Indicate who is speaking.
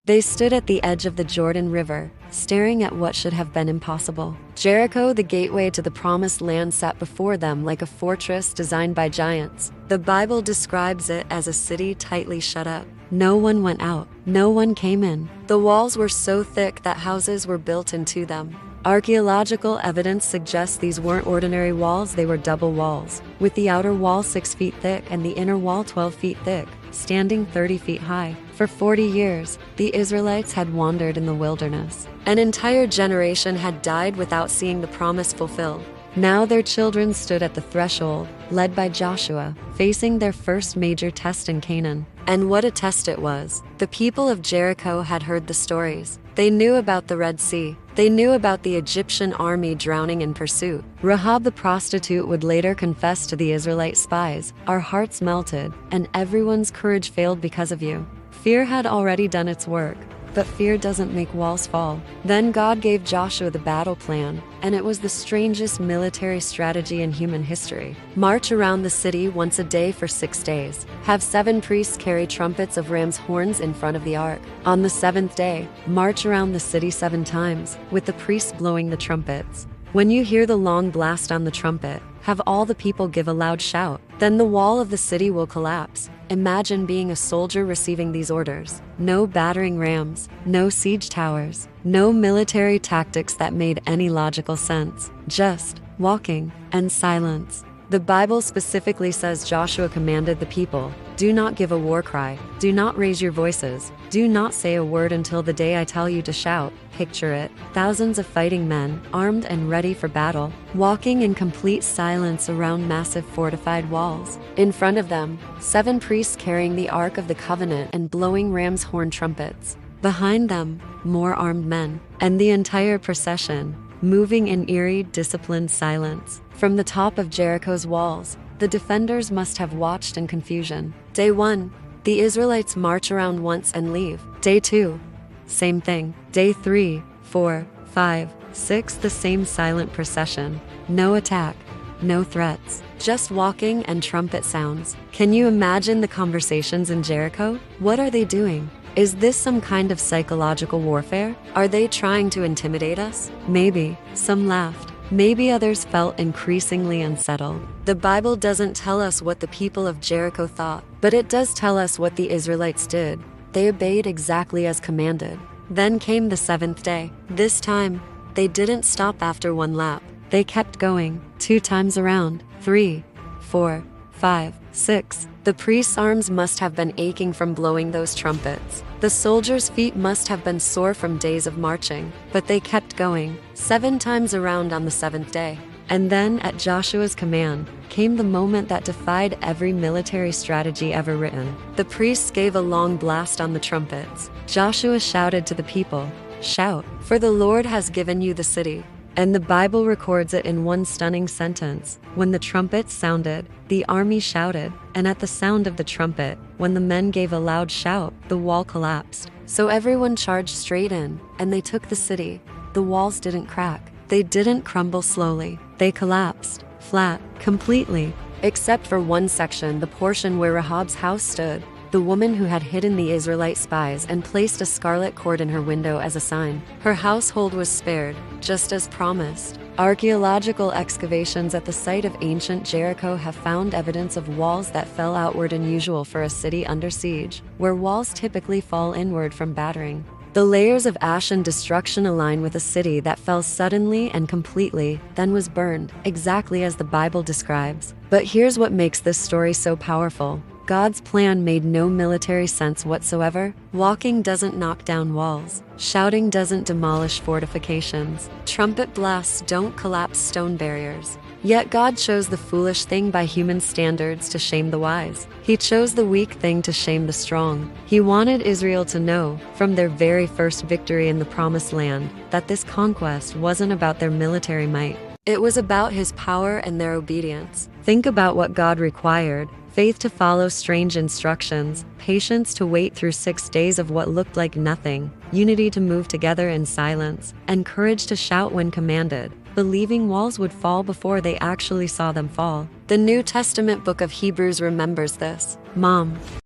Speaker 1: They stood at the edge of the Jordan River, staring at what should have been impossible. Jericho, the gateway to the promised land, sat before them like a fortress designed by giants. The Bible describes it as a city tightly shut up. No one went out. No one came in. The walls were so thick that houses were built into them. Archaeological evidence suggests these weren't ordinary walls, they were double walls, with the outer wall 6 feet thick and the inner wall 12 feet thick, standing 30 feet high. For 40 years, the Israelites had wandered in the wilderness. An entire generation had died without seeing the promise fulfilled. Now their children stood at the threshold, led by Joshua, facing their first major test in Canaan. And what a test it was. The people of Jericho had heard the stories. They knew about the Red Sea. They knew about the Egyptian army drowning in pursuit. Rahab the prostitute would later confess to the Israelite spies, "Our hearts melted, and everyone's courage failed because of you." Fear had already done its work, but fear doesn't make walls fall. Then God gave Joshua the battle plan, and it was the strangest military strategy in human history. March around the city once a day for 6 days. Have 7 priests carry trumpets of ram's horns in front of the ark. On the 7th day, march around the city 7 times, with the priests blowing the trumpets. When you hear the long blast on the trumpet, have all the people give a loud shout. Then the wall of the city will collapse. Imagine being a soldier receiving these orders. No battering rams, no siege towers, no military tactics that made any logical sense. Just walking and silence. The Bible specifically says Joshua commanded the people, "Do not give a war cry. Do not raise your voices. Do not say a word until the day I tell you to shout." Picture it. Thousands of fighting men, armed and ready for battle, walking in complete silence around massive fortified walls. In front of them, 7 priests carrying the Ark of the Covenant and blowing ram's horn trumpets. Behind them, more armed men, and the entire procession, moving in eerie, disciplined silence. From the top of Jericho's walls, the defenders must have watched in confusion. Day 1, the Israelites march around once and leave. Day 2, same thing. Day 3, 4, 5, 6, the same silent procession. No attack, no threats, just walking and trumpet sounds. Can you imagine the conversations in Jericho? What are they doing? Is this some kind of psychological warfare? Are they trying to intimidate us? Maybe. Some laughed. Maybe others felt increasingly unsettled. The Bible doesn't tell us what the people of Jericho thought, but it does tell us what the Israelites did. They obeyed exactly as commanded. Then came the 7th day. This time, they didn't stop after 1 lap. They kept going, 2 times around, 3, 4, 5, 6. The priests' arms must have been aching from blowing those trumpets. The soldiers' feet must have been sore from days of marching, but they kept going, 7 times around on the 7th day. And then, at Joshua's command, came the moment that defied every military strategy ever written. The priests gave a long blast on the trumpets. Joshua shouted to the people, "Shout, for the Lord has given you the city." And the Bible records it in one stunning sentence. When the trumpets sounded, the army shouted, and at the sound of the trumpet, when the men gave a loud shout, the wall collapsed. So everyone charged straight in, and they took the city. The walls didn't crack. They didn't crumble slowly. They collapsed, flat, completely, except for one section, the portion where Rahab's house stood. The woman who had hidden the Israelite spies and placed a scarlet cord in her window as a sign. Her household was spared, just as promised. Archaeological excavations at the site of ancient Jericho have found evidence of walls that fell outward, unusual for a city under siege, where walls typically fall inward from battering. The layers of ash and destruction align with a city that fell suddenly and completely, then was burned, exactly as the Bible describes. But here's what makes this story so powerful. God's plan made no military sense whatsoever. Walking doesn't knock down walls. Shouting doesn't demolish fortifications. Trumpet blasts don't collapse stone barriers. Yet God chose the foolish thing by human standards to shame the wise. He chose the weak thing to shame the strong. He wanted Israel to know, from their very first victory in the Promised Land, that this conquest wasn't about their military might. It was about His power and their obedience. Think about what God required. Faith to follow strange instructions, patience to wait through 6 days of what looked like nothing, unity to move together in silence, and courage to shout when commanded, believing walls would fall before they actually saw them fall. The New Testament book of Hebrews remembers this. Mom.